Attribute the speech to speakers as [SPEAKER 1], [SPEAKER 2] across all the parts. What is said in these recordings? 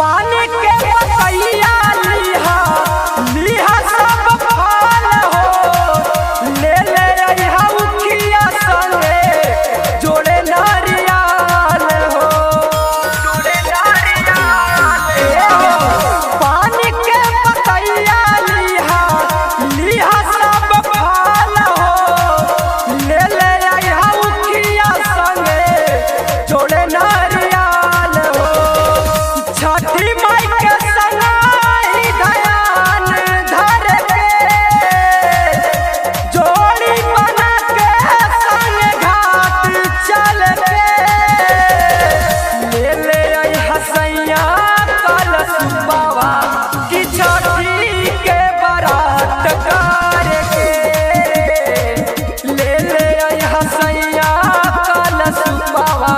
[SPEAKER 1] पानी के बतैया लिहा लिहा सब फल हो ले ले रहा उखिया संगे जोड़े नारियल हो जोड़े नारियल हो पानी के बतैया लिहा लिहा सब फल हो ले ले रहा उखिया संगे जोड़े नारियल हो छठी माई के सनाई ध्यान धर के जोड़ी बना के संग घाट चल के ले ले आई हसैया कल सुबावा की छठी के बारात कर के ले ले आई हसैया कल सुबावा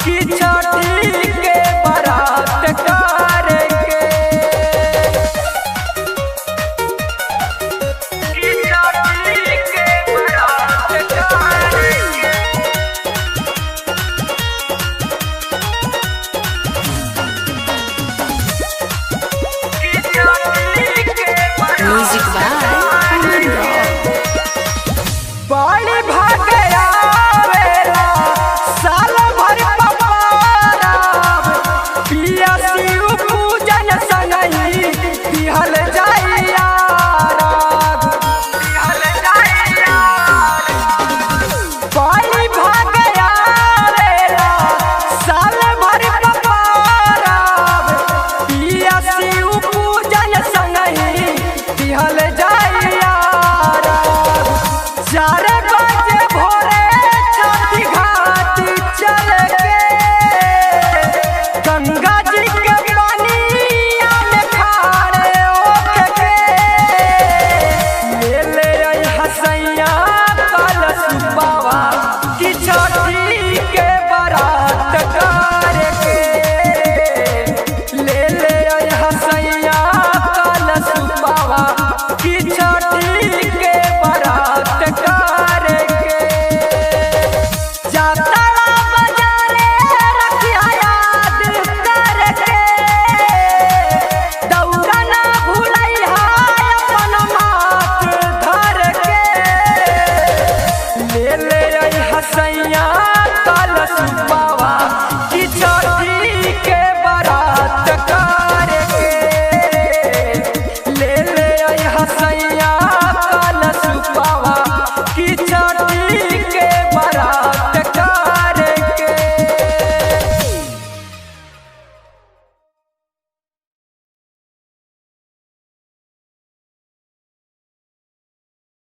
[SPEAKER 1] की छठी के बारात कर के की छठी के बारात कर के
[SPEAKER 2] Music by Aman Rock.
[SPEAKER 1] बड़ी भाग आवेला साल भर पपाराब पिया शिव पूजन संगही दिहल जाइया राग दिहल जाइया बड़ी भाग आवेला साल भर पपाराब पिया शिव पूजन संगही दिहल जाइया राग 4 बजे भोरे छठी घाट चल के गंगा जी के पानिया में खारे ओख के ले ले आई हसैया कल सुबावा की छठी के बारात कर के ले ले आई हसैया कल सुबावा की छठी के बारात कर के जातरा बजारे रखिया याद कर के दौरा ना भूलैहा अपन माथ धर के ले ले आई हसैया कल सुबावा की छठी